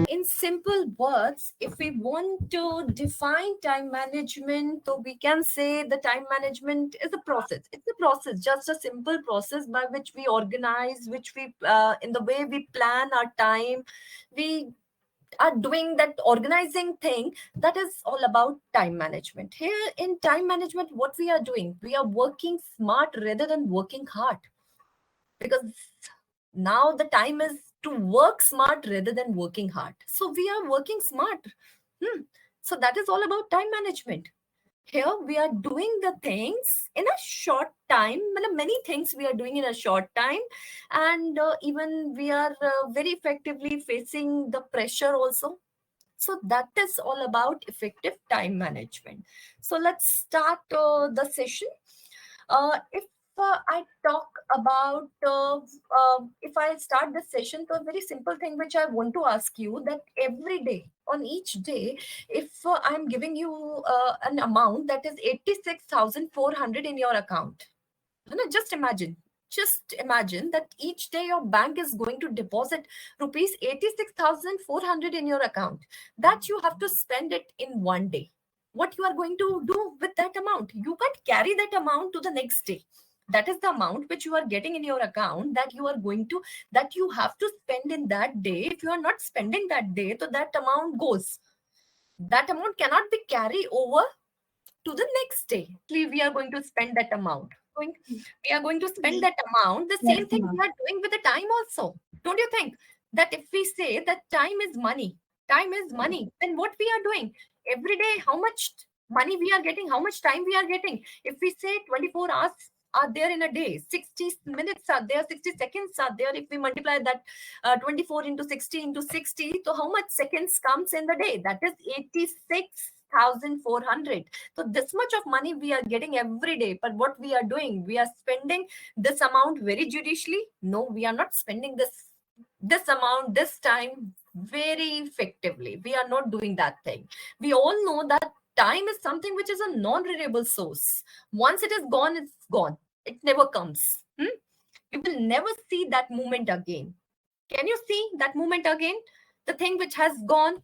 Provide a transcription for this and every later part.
In simple words, if we want to define time management, so we can say the time management is a process. It's a process, just a simple process by which we organize, which we, in the way we plan our time, we are doing that organizing thing. That is all about time management. Here in time management, what we are doing, we are working smart rather than working hard, because now the time is to work smart rather than working hard. So we are working smart. So that is all about time management. Here we are doing the things in a short time. Many things we are doing in a short time, and even we are very effectively facing the pressure also. So that is all about effective time management. So let's start the session. If I talk about, if I start this session, so a very simple thing which I want to ask you, that every day, on each day, if I'm giving you an amount that is 86,400 in your account, just imagine that each day your bank is going to deposit rupees 86,400 in your account, that you have to spend it in one day. What you are going to do with that amount? You can't carry that amount to the next day. That is the amount which you are getting in your account, that you are going to, that you have to spend in that day. If you are not spending that day, so that amount goes. That amount cannot be carried over to the next day. We are going to spend that amount. We are going to spend that amount. The Yes, same thing ma'am. we are doing with the time also. Don't you think that if we say that time is money, then what we are doing every day, how much money we are getting, how much time we are getting? If we say 24 hours are there in a day, 60 minutes are there, 60 seconds are there. If we multiply that 24 into 60 into 60, so how much seconds comes in the day? That is 86,400. So this much of money we are getting every day, but what we are doing, we are spending this amount very judiciously. No, we are not spending this amount, this time very effectively. We are not doing that thing. We all know that time is something which is a non-renewable source. Once it is gone, it's gone. It never comes. You will never see that moment again. Can you see that moment again? The thing which has gone,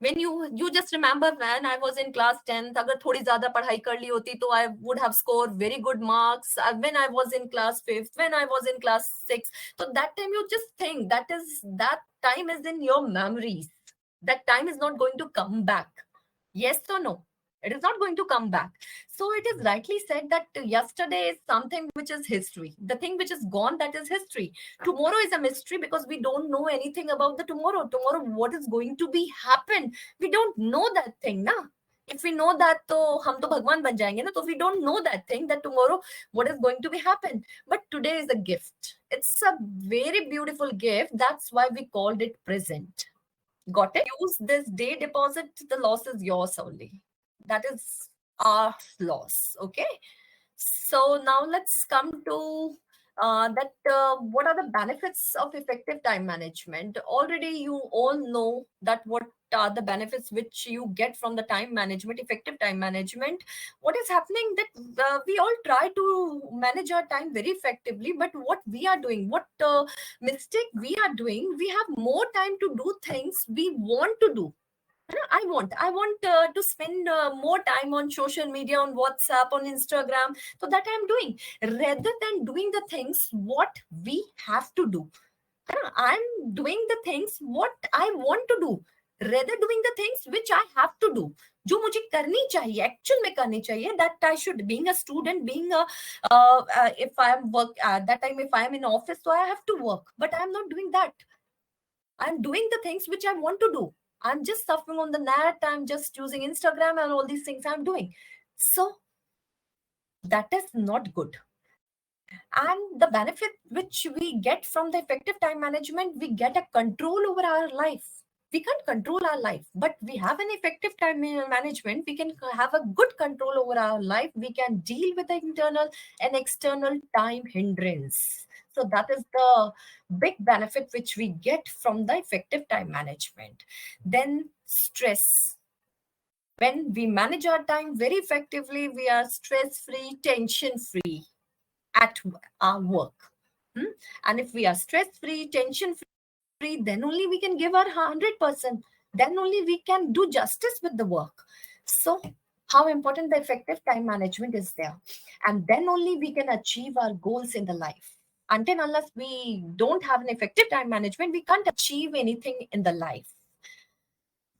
when you just remember when I was in class 10th, अगर थोड़ी ज़्यादा पढ़ाई कर ली होती तो I would have scored very good marks. When I was in class 5th, when I was in class 6th, so that time you just think that time is in your memories. That time is not going to come back. Yes or no? It is not going to come back. So it is rightly said that yesterday is something which is history. The thing which is gone, that is history. Tomorrow is a mystery because we don't know anything about the tomorrow. Tomorrow, what is going to be happen? We don't know that thing, na? If we know that, तो हम तो भगवान बन जाएंगे ना. So we don't know that thing, that tomorrow what is going to be happen. But today is a gift. It's a very beautiful gift. That's why we called it present. Got it? Use this day deposit. The loss is yours only. That is our loss. Okay. So now let's come to that. What are the benefits of effective time management? Already, you all know that what are the benefits which you get from the time management, effective time management. What is happening that we all try to manage our time very effectively, but what we are doing, what mistake we are doing, we have more time to do things we want to do. I want to spend more time on social media, on WhatsApp, on Instagram. So that I'm doing, rather than doing the things what we have to do. I'm doing the things what I want to do, rather doing the things which I have to do. जो मुझे करनी चाहिए, actual में करनी चाहिए. That I should, being a student, being a if I am work that time, if I am in office, so I have to work, but I am not doing that. I'm doing the things which I want to do. I'm just surfing on the net. I'm just using Instagram and all these things I'm doing. So that is not good. And the benefit which we get from the effective time management, we get a control over our life. We can't control our life, but we have an effective time management. We can have a good control over our life. We can deal with the internal and external time hindrance. So that is the big benefit which we get from the effective time management. Then stress. When we manage our time very effectively, we are stress-free, tension-free at our work. And if we are stress-free, tension-free, then only we can give our 100%. Then only we can do justice with the work. So how important the effective time management is there. And then only we can achieve our goals in the life. Until unless we don't have an effective time management, we can't achieve anything in the life.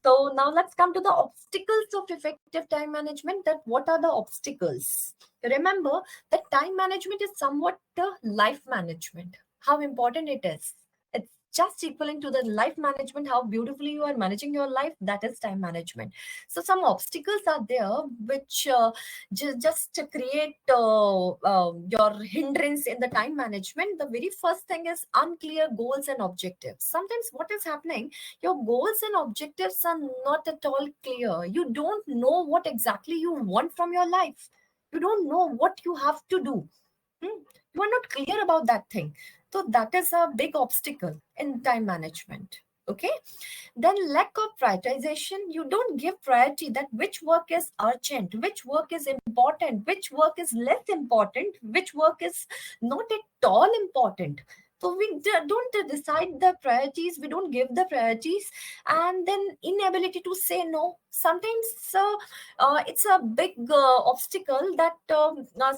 So now let's come to the obstacles of effective time management. That what are the obstacles? Remember that time management is somewhat the life management. How important it is. It's just equivalent to the life management. How beautifully you are managing your life. That is time management. So some obstacles are there which just create your hindrance in the time management. The very first thing is unclear goals and objectives. Sometimes what is happening, your goals and objectives are not at all clear. You don't know what exactly you want from your life. You don't know what you have to do. You are not clear about that thing. So that is a big obstacle in time management. Okay. Then lack of prioritization. You don't give priority that which work is urgent, which work is important, which work is less important, which work is not at all important. So we don't decide the priorities, we don't give the priorities, and then inability to say no. Sometimes it's a big obstacle that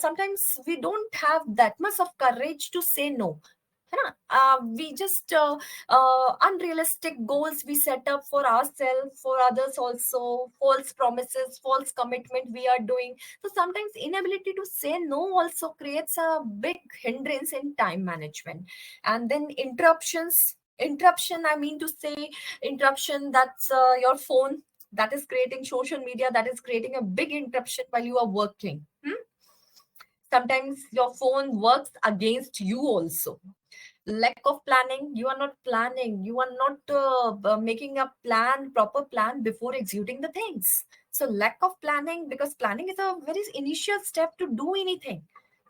sometimes we don't have that much of courage to say no. है ना? We just unrealistic goals we set up for ourselves, for others also, false promises, false commitment we are doing. So sometimes inability to say no also creates a big hindrance in time management. And then interruption, I mean to say interruption, that's your phone that is creating, social media that is creating a big interruption while you are working. Sometimes your phone works against you also. Lack of planning, you are not planning, you are not making a proper plan before executing the things. So lack of planning, because planning is a very initial step to do anything.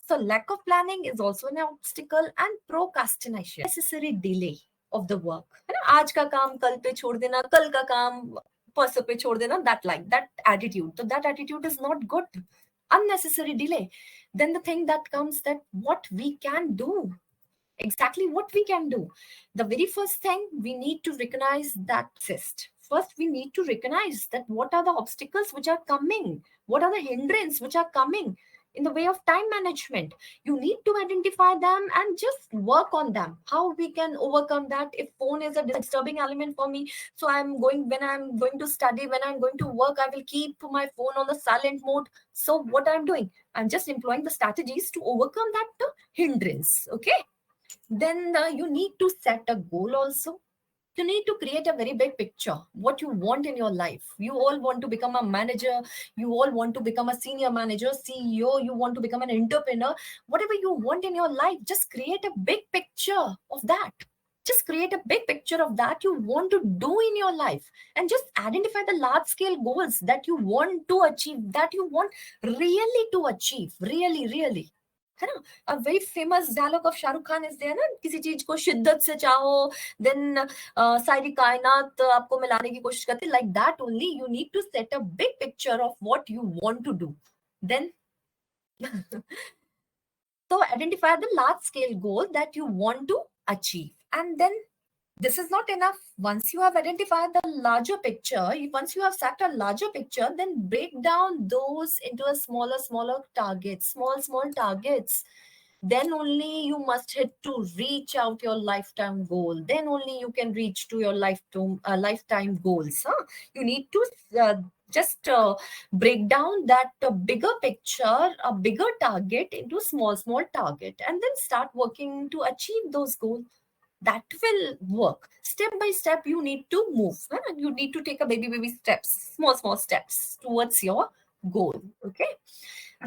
So lack of planning is also an obstacle. And procrastination, necessary delay of the work, है ना? आज का काम कल पे छोड़ देना, कल का काम परसों पे छोड़ देना, that attitude. So that attitude is not good. Unnecessary delay. Then the thing that comes, that what we can do, exactly what we can do. The very first thing, we need to recognize that exist. First, we need to recognize that what are the obstacles which are coming, what are the hindrances which are coming in the way of time management. You need to identify them and just work on them. How we can overcome that. If phone is a disturbing element for me, so when I'm going to study, when I'm going to work, I will keep my phone on the silent mode. So what I'm doing, I'm just employing the strategies to overcome that hindrance. Okay. Then you need to set a goal also. You need to create a very big picture, what you want in your life. You all want to become a manager, you all want to become a senior manager, CEO, you want to become an entrepreneur. Whatever you want in your life, just create a big picture of that. Just create a big picture of that you want to do in your life, and just identify the large scale goals that you want to achieve, that you want really to achieve, really, है ना? A very famous dialogue of Shah Rukh Khan is there ना, किसी चीज को शिद्दत से चाहो, then सारी कायनात आपको मिलाने की कोशिश करती. Like that only, you need to set a big picture of what you want to do. Then so identify the large scale goal that you want to achieve. And then this is not enough. Once you have identified the larger picture, once you have set a larger picture, then break down those into a smaller targets, small targets. Then only you must hit to reach out your lifetime goal. Then only you can reach to your lifetime goals. You need to just break down that bigger picture, a bigger target into small target, and then start working to achieve those goals. That will work. Step by step, you need to move. You need to take a baby steps, small steps towards your goal. Okay.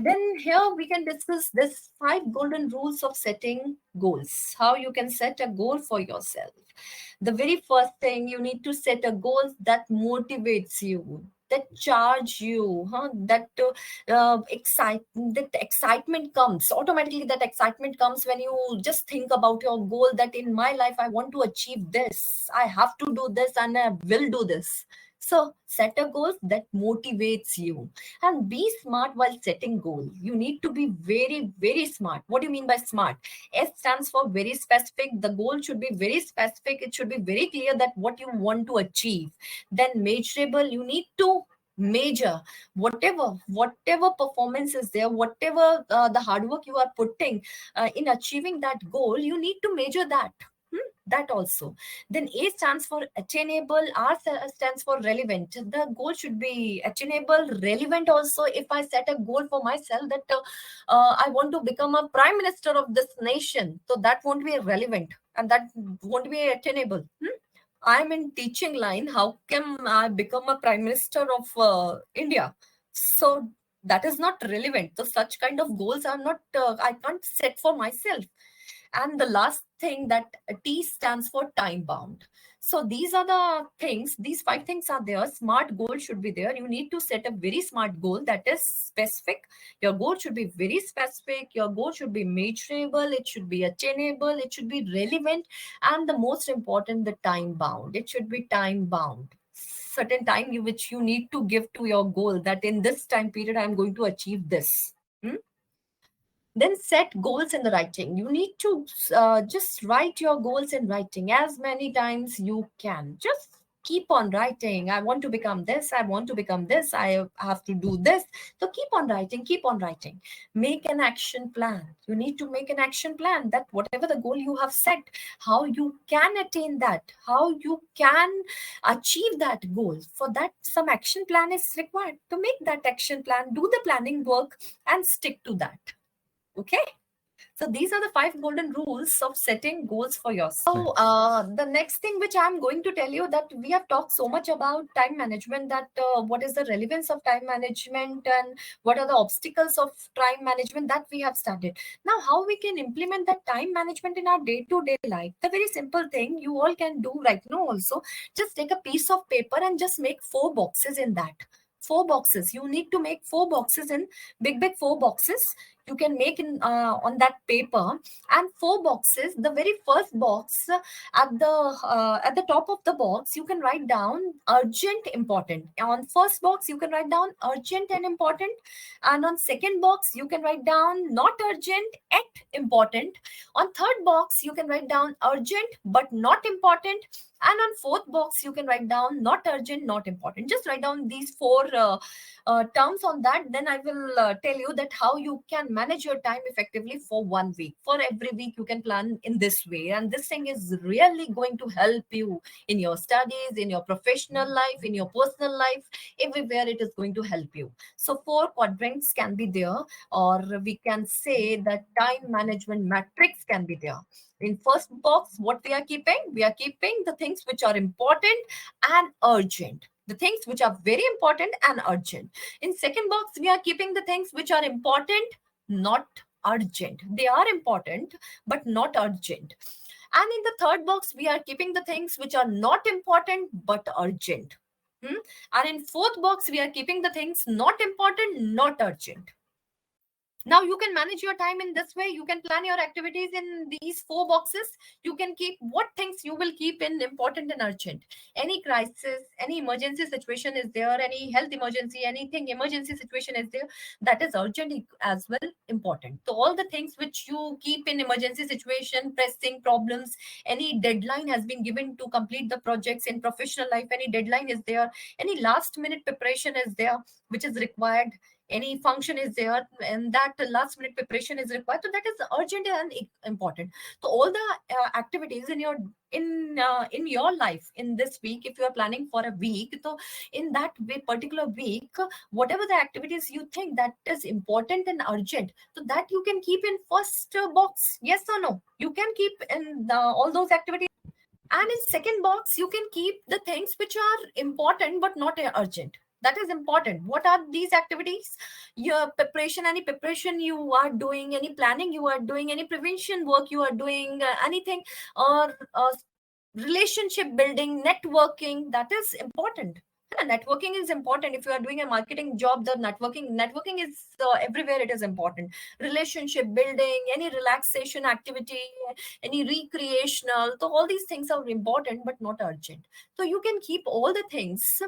Then here we can discuss this 5 golden rules of setting goals. How you can set a goal for yourself. The very first thing, you need to set a goal that motivates you, that charge you, that excitement comes automatically. That excitement comes when you just think about your goal, that in my life I want to achieve this, I have to do this, and I will do this. So set a goal that motivates you, and be smart while setting goal. You need to be very, very smart. What do you mean by smart? S stands for very specific. The goal should be very specific. It should be very clear that what you want to achieve. Then measurable. You need to measure whatever performance is there, whatever the hard work you are putting in achieving that goal. You need to measure that. That also. Then A stands for attainable, R stands for relevant. The goal should be attainable, relevant also. If I set a goal for myself that I want to become a prime minister of this nation, so that won't be relevant and that won't be attainable. I'm in teaching line. How can I become a prime minister of India? So that is not relevant. So such kind of goals are not, I can't set for myself. And the last thing, that T stands for time bound. So these are the things, these 5 things are there. Smart goal should be there. You need to set a very smart goal that is specific. Your goal should be very specific. Your goal should be measurable. It should be attainable. It should be relevant. And the most important, the time bound. It should be time bound. Certain time which you need to give to your goal, that in this time period, I'm going to achieve this. Then set goals in the writing. You need to just write your goals in writing as many times you can. Just keep on writing. I want to become this. I want to become this. I have to do this. So keep on writing. Keep on writing. Make an action plan. You need to make an action plan, that whatever the goal you have set, how you can attain that, how you can achieve that goal. For that, some action plan is required. To make that action plan, do the planning work and stick to that. Okay. So these are the 5 golden rules of setting goals for yourself. So the next thing which I'm going to tell you, that we have talked so much about time management, that what is the relevance of time management and what are the obstacles of time management, that we have started. Now, how we can implement that time management in our day-to-day life? The very simple thing you all can do right now also, just take a piece of paper and just make 4 boxes in that. 4 boxes. You need to make 4 boxes in big 4 boxes. You can make in on that paper, and 4 boxes. The very first box, at the top of the box, you can write down urgent, important. On first box you can write down urgent and important, and on second box you can write down not urgent yet important. On third box you can write down urgent but not important, and on fourth box you can write down not urgent, not important. Just write down these 4 terms on that. Then I will tell you that how you can manage your time effectively for 1 week. For every week you can plan in this way, and this thing is really going to help you in your studies, in your professional life, in your personal life. Everywhere it is going to help you. So 4 quadrants can be there, or we can say that time management matrix can be there. In first box, what we are keeping? We are keeping the things which are important and urgent. The things which are very important and urgent. In second box, we are keeping the things which are important, not urgent. They are important, but not urgent. And in the third box, we are keeping the things which are not important, but urgent. And in fourth box, we are keeping the things not important, not urgent. Now you can manage your time in this way. You can plan your activities in these 4 boxes. You can keep what things you will keep in important and urgent. Any crisis, any emergency situation is there, any health emergency, anything emergency situation is there, that is urgent as well important. So all the things which you keep in emergency situation, pressing problems, any deadline has been given to complete the projects in professional life, any deadline is there, any last minute preparation is there which is required, any function is there and that last minute preparation is required, so that is urgent and important. So all the activities in your life in this week, if you are planning for a week, so in that particular week, whatever the activities you think that is important and urgent, so that you can keep in first box. Yes or no? You can keep in all those activities. And in second box, you can keep the things which are important but not urgent. That is important. What are these activities? Your preparation, any preparation you are doing, any planning you are doing, any prevention work you are doing, anything, or relationship building, networking, that is important. Yeah, networking is important. If you are doing a marketing job, the networking is everywhere. It is important. Relationship building, any relaxation activity, any recreational. So all these things are important, but not urgent. So you can keep all the things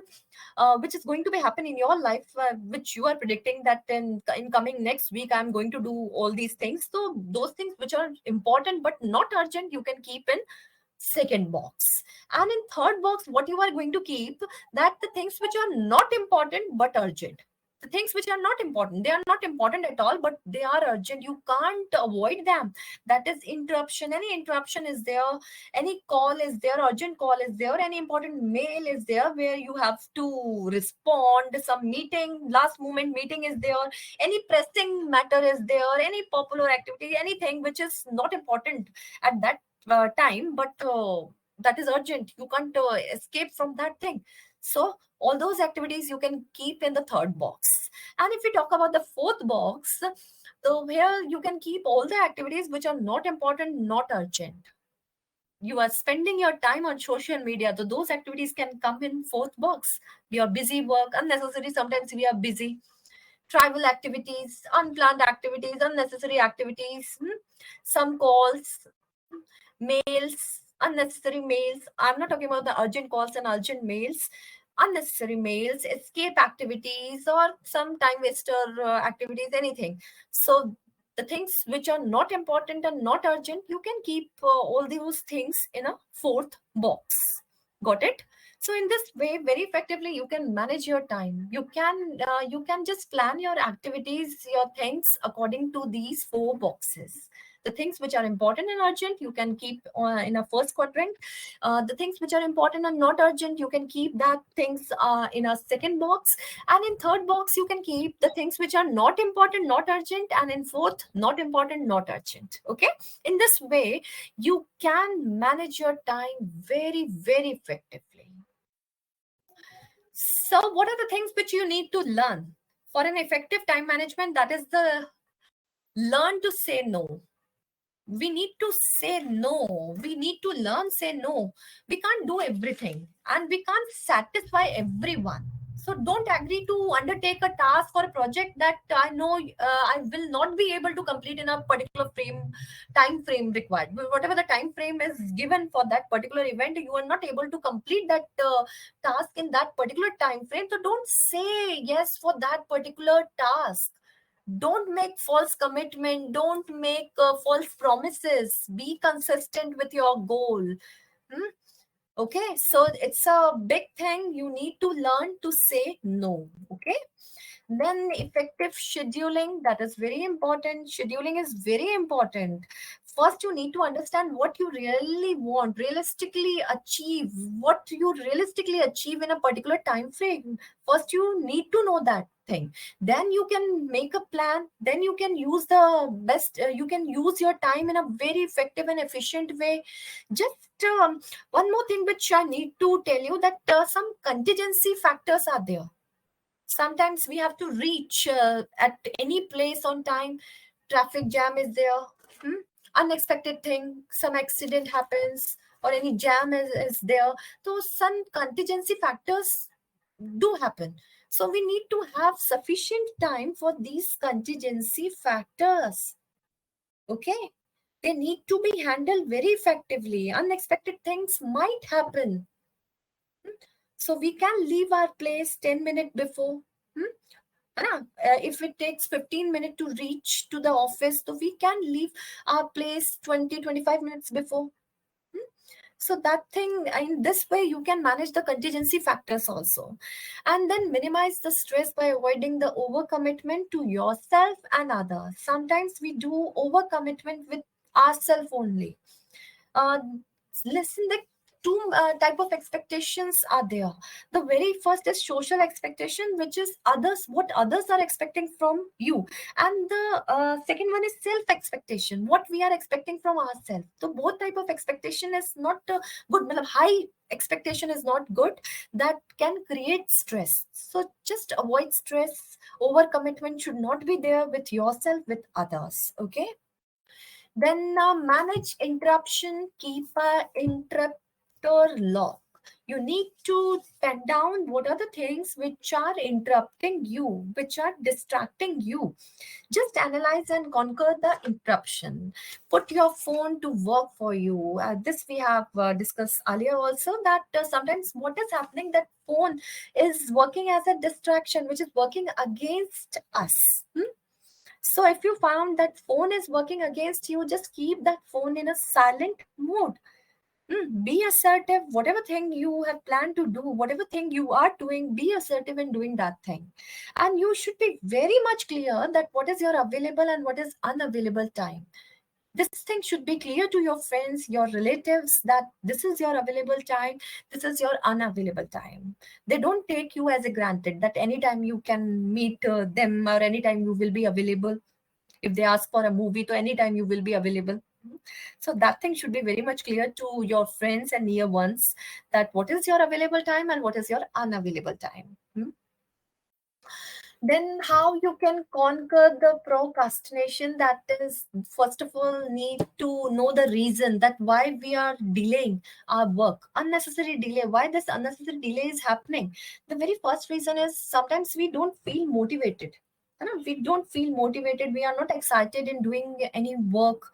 which is going to be happen in your life, which you are predicting that in coming next week I'm going to do all these things. So those things which are important but not urgent, you can keep in second box. And in third box, what you are going to keep, that the things which are not important but urgent. The things which are not important, they are not important at all, but they are urgent. You can't avoid them. That is interruption. Any interruption is there, any call is there, urgent call is there, any important mail is there where you have to respond, some meeting, last moment meeting is there, any pressing matter is there, any popular activity, anything which is not important at that time, but that is urgent. You can't escape from that thing. So all those activities you can keep in the third box. And if we talk about the fourth box, so here you can keep all the activities which are not important, not urgent. You are spending your time on social media, so those activities can come in fourth box. Your busy work, unnecessary, sometimes we are busy. Travel activities, unplanned activities, unnecessary activities, some calls, mails, unnecessary mails. I'm not talking about the urgent calls and urgent mails. Unnecessary mails, escape activities, or some time waster activities, anything. So the things which are not important and not urgent, you can keep all those things in a fourth box. Got it? So in this way, very effectively, you can manage your time. You can just plan your activities, your things according to these four boxes. The things which are important and urgent, you can keep in a first quadrant. The things which are important and not urgent, you can keep that things in a second box. And in third box, you can keep the things which are not important, not urgent. And in fourth, not important, not urgent. Okay. In this way, you can manage your time very, very effectively. So what are the things which you need to learn for an effective time management? That is the learn to say no. We need to say no. We need to learn say no. We can't do everything and we can't satisfy everyone. So don't agree to undertake a task or a project that I know I will not be able to complete in a particular time frame required. Whatever the time frame is given for that particular event, you are not able to complete that task in that particular time frame. So don't say yes for that particular task. Don't make false commitment. Don't make false promises. Be consistent with your goal. Hmm? Okay, so it's a big thing. You need to learn to say no. Okay. Then effective scheduling, that is very important. Scheduling is very important. First, you need to understand what you really want, realistically achieve, what you realistically achieve in a particular time frame. First, you need to know that thing. Then you can make a plan. Then you can use the best, you can use your time in a very effective and efficient way. Just one more thing which I need to tell you, that some contingency factors are there. Sometimes we have to reach at any place on time. Traffic jam is there. Unexpected thing, some accident happens, or any jam is there. So some contingency factors do happen. So we need to have sufficient time for these contingency factors. Okay, they need to be handled very effectively. Unexpected things might happen. So we can leave our place 10 minutes before. If it takes 15 minutes to reach to the office, so we can leave our place 20-25 minutes before. So that thing, in this way, you can manage the contingency factors also. And then minimize the stress by avoiding the overcommitment to yourself and others. Sometimes we do overcommitment with ourselves only. uh, Listen, the two type of expectations are there. The very first is social expectation, which is others, what others are expecting from you. And the second one is self expectation, what we are expecting from ourselves. So both type of expectation is not good. High expectation is not good. That can create stress. So just avoid stress. Overcommitment should not be there with yourself, with others. Okay. Then manage interruption, keep a interrupter lock. You need to pen down what are the things which are interrupting you, which are distracting you. Just analyze and conquer the interruption. Put your phone to work for you. This we have discussed earlier also, that sometimes what is happening, that phone is working as a distraction, which is working against us. So if you found that phone is working against you, just keep that phone in a silent mode. Be assertive. Whatever thing you have planned to do, whatever thing you are doing, be assertive in doing that thing. And you should be very much clear that what is your available and what is unavailable time. This thing should be clear to your friends, your relatives, that this is your available time, this is your unavailable time. They don't take you as a granted that anytime you can meet them or anytime you will be available. If they ask for a movie, to anytime you will be available. So that thing should be very much clear to your friends and near ones, that what is your available time and what is your unavailable time. Then how you can conquer the procrastination, that is, first of all, need to know the reason that why we are delaying our work. Unnecessary delay, why this unnecessary delay is happening. The very first reason is sometimes we don't feel motivated. We don't feel motivated, we are not excited in doing any work.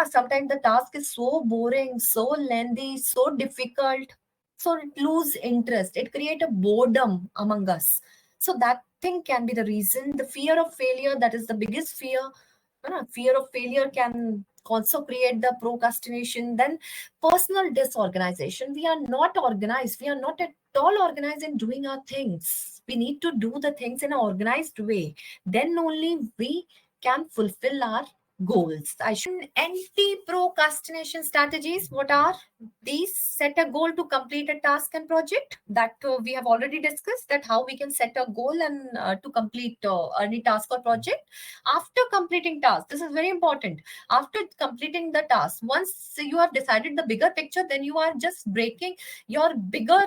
Sometimes the task is so boring, so lengthy, so difficult, so it lose interest, it create a boredom among us. So that thing can be the reason. The fear of failure, that is the biggest fear. Fear of failure can also create the procrastination. Then personal disorganization, we are not organized, we are not at all organized in doing our things. We need to do the things in an organized way, then only we can fulfill our goals. I should anti-procrastination strategies. What are these? Set a goal to complete a task and project, that we have already discussed, that how we can set a goal and to complete any task or project. After completing task, this is very important. After completing the task, once you have decided the bigger picture, then you are just breaking your bigger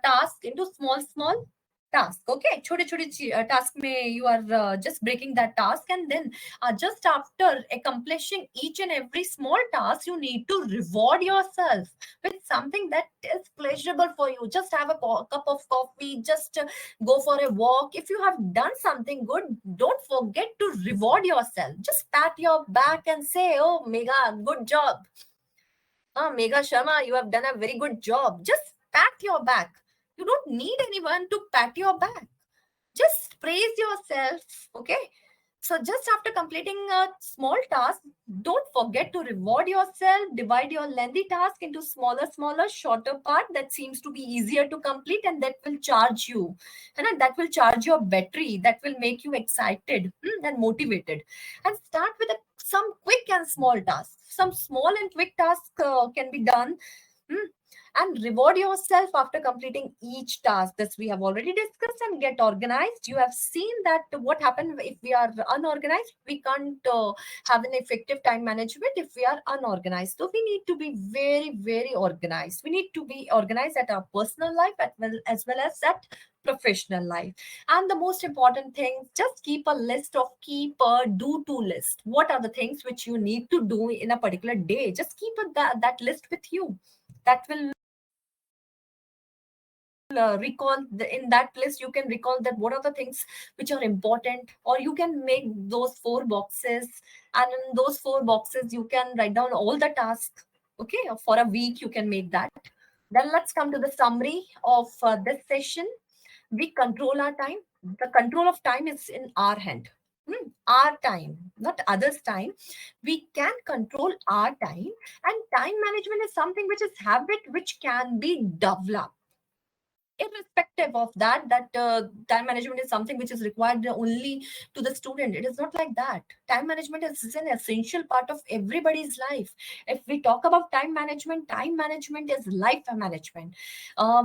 task into small task. Okay, छोटे छोटे task में you are just breaking that task, and then just after accomplishing each and every small task, you need to reward yourself with something that is pleasurable for you. Just have a cup of coffee, just go for a walk. If you have done something good, don't forget to reward yourself. Just pat your back and say, oh Megha, good job. Megha Sharma, you have done a very good job. Just pat your back. You don't need anyone to pat your back. Just praise yourself. Okay. So just after completing a small task, don't forget to reward yourself. Divide your lengthy task into smaller, shorter part that seems to be easier to complete, and that will charge you. And that will charge your battery. That will make you excited and motivated. And start with some quick and small tasks. Some small and quick tasks can be done. And reward yourself after completing each task. This we have already discussed. And get organized. You have seen that what happens if we are unorganized. We can't have an effective time management if we are unorganized. So we need to be very organized. We need to be organized at our personal life as well as at professional life. And the most important thing, just keep a do-to list. What are the things which you need to do in a particular day? Just keep that list with you. That will in that list you can recall that what are the things which are important, or you can make those 4 boxes, and in those 4 boxes you can write down all the tasks. Okay, for a week you can make that. Then let's come to the summary of this session. We control our time. The control of time is in our hand. Our time, not others' time. We can control our time, and time management is something which is habit which can be developed. Irrespective of that time management is something which is required only to the student. It is not like that. Time management is an essential part of everybody's life. If we talk about time management is life management.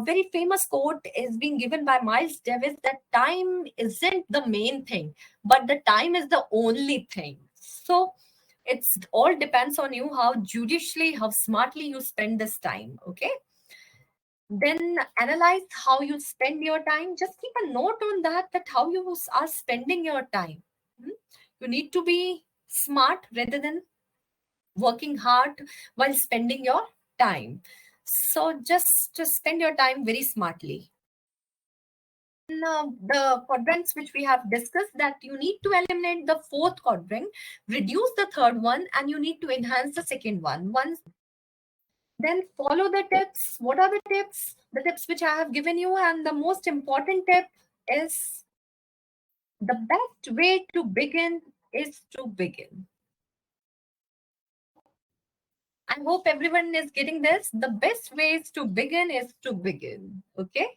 Very famous quote is being given by Miles Davis, that time isn't the main thing, but the time is the only thing. So it's all depends on you, how judiciously, how smartly you spend this time. Okay. Then analyze how you spend your time. Just keep a note on that how you are spending your time. You need to be smart rather than working hard while spending your time. So just to spend your time very smartly. The quadrants which we have discussed, that you need to eliminate the fourth quadrant, reduce the third one, and you need to enhance the second one. Once then follow the tips. What are the tips? The tips which I have given you, and the most important tip is the best way to begin is to begin. I hope everyone is getting this. The best ways to begin is to begin. Okay.